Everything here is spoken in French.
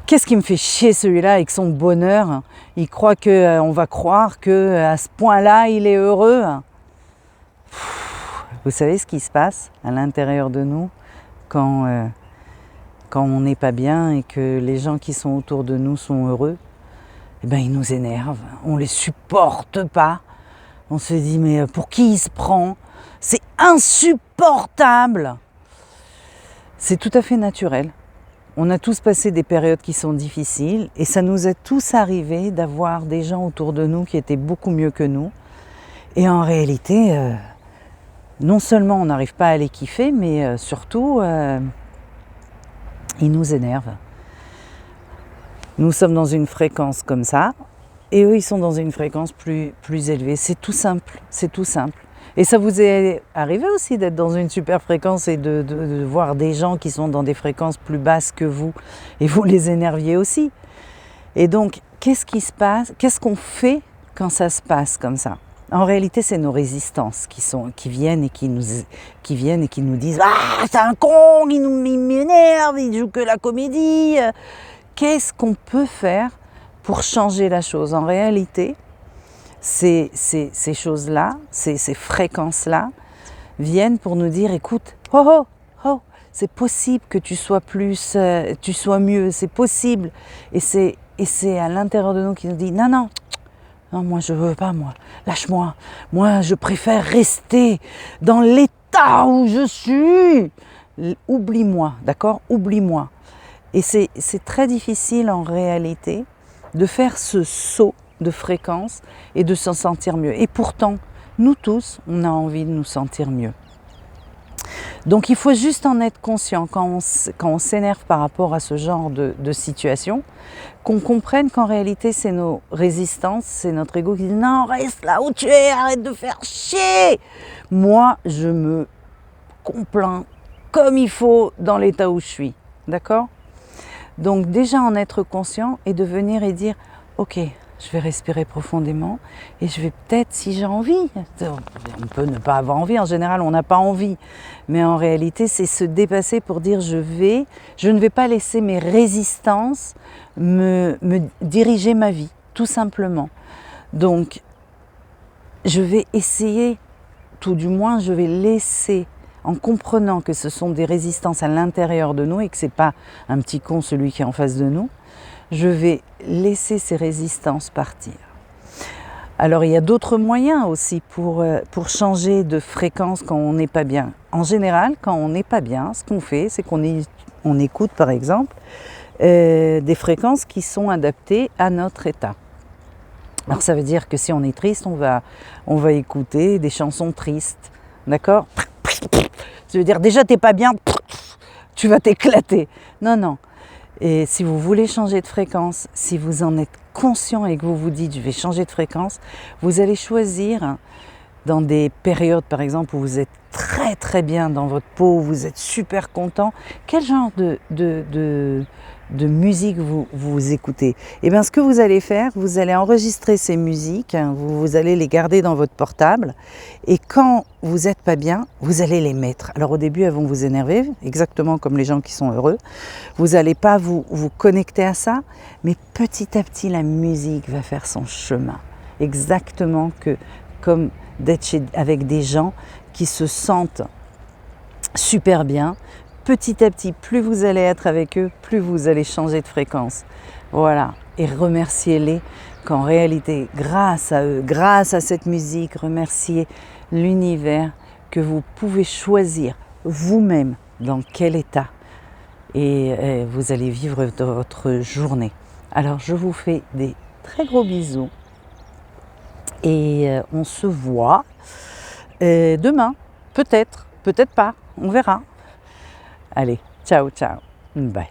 Qu'est-ce qui me fait chier celui-là avec son bonheur? Il croit qu'on va croire qu'à ce point-là, il est heureux. Vous savez ce qui se passe à l'intérieur de nous quand on n'est pas bien et que les gens qui sont autour de nous sont heureux? Eh bien, ils nous énervent, on ne les supporte pas. On se dit, mais pour qui il se prend? C'est insupportable! C'est tout à fait naturel. On a tous passé des périodes qui sont difficiles et ça nous est tous arrivé d'avoir des gens autour de nous qui étaient beaucoup mieux que nous. Et en réalité, non seulement on n'arrive pas à les kiffer, mais surtout, ils nous énervent. Nous sommes dans une fréquence comme ça et eux, ils sont dans une fréquence plus élevée. C'est tout simple, c'est tout simple. Et ça vous est arrivé aussi d'être dans une super fréquence et de voir des gens qui sont dans des fréquences plus basses que vous et vous les énerviez aussi. Et donc, qu'est-ce qui se passe? Qu'est-ce qu'on fait quand ça se passe comme ça? En réalité, c'est nos résistances qui viennent et qui nous disent « Ah, c'est un con, il m'énerve, il joue que la comédie !» Qu'est-ce qu'on peut faire pour changer la chose? En réalité, ces choses-là, ces fréquences-là, viennent pour nous dire, écoute, c'est possible que tu sois mieux, c'est possible. Et c'est à l'intérieur de nous qui nous dit, non, moi je veux pas, lâche-moi. Moi, je préfère rester dans l'état où je suis. Oublie-moi, d'accord? Oublie-moi. Et c'est très difficile en réalité de faire ce saut de fréquence et de s'en sentir mieux. Et pourtant, nous tous, on a envie de nous sentir mieux. Donc il faut juste en être conscient quand on s'énerve par rapport à ce genre de situation, qu'on comprenne qu'en réalité c'est nos résistances, c'est notre ego qui dit non, reste là où tu es, arrête de faire chier. Moi, je me complains comme il faut dans l'état où je suis, d'accord? Donc déjà en être conscient et de venir et dire ok, je vais respirer profondément et je vais peut-être, si j'ai envie, on peut ne pas avoir envie, en général on n'a pas envie, mais en réalité c'est se dépasser pour dire je ne vais pas laisser mes résistances me diriger ma vie, tout simplement. Donc je vais essayer, tout du moins je vais laisser, en comprenant que ce sont des résistances à l'intérieur de nous et que ce n'est pas un petit con celui qui est en face de nous, je vais laisser ces résistances partir. Alors il y a d'autres moyens aussi pour changer de fréquence quand on n'est pas bien. En général, quand on n'est pas bien, ce qu'on fait, c'est qu'on écoute par exemple des fréquences qui sont adaptées à notre état. Alors ça veut dire que si on est triste, on va écouter des chansons tristes, d'accord? Ça veut dire déjà t'es pas bien, tu vas t'éclater. Non. Et si vous voulez changer de fréquence, si vous en êtes conscient et que vous vous dites je vais changer de fréquence, vous allez choisir dans des périodes par exemple où vous êtes très très bien dans votre peau, où vous êtes super content, quel genre de musique vous écoutez. Et bien ce que vous allez faire, vous allez enregistrer ces musiques, vous allez les garder dans votre portable et quand vous n'êtes pas bien, vous allez les mettre. Alors au début elles vont vous énerver, exactement comme les gens qui sont heureux. Vous n'allez pas vous connecter à ça, mais petit à petit la musique va faire son chemin. Exactement comme d'être avec des gens qui se sentent super bien. Petit à petit, plus vous allez être avec eux, plus vous allez changer de fréquence. Voilà. Et remerciez-les qu'en réalité, grâce à eux, grâce à cette musique, remerciez l'univers que vous pouvez choisir vous-même dans quel état. Et vous allez vivre votre journée. Alors, je vous fais des très gros bisous. Et on se voit demain. Peut-être pas. On verra. Allez, ciao, bye.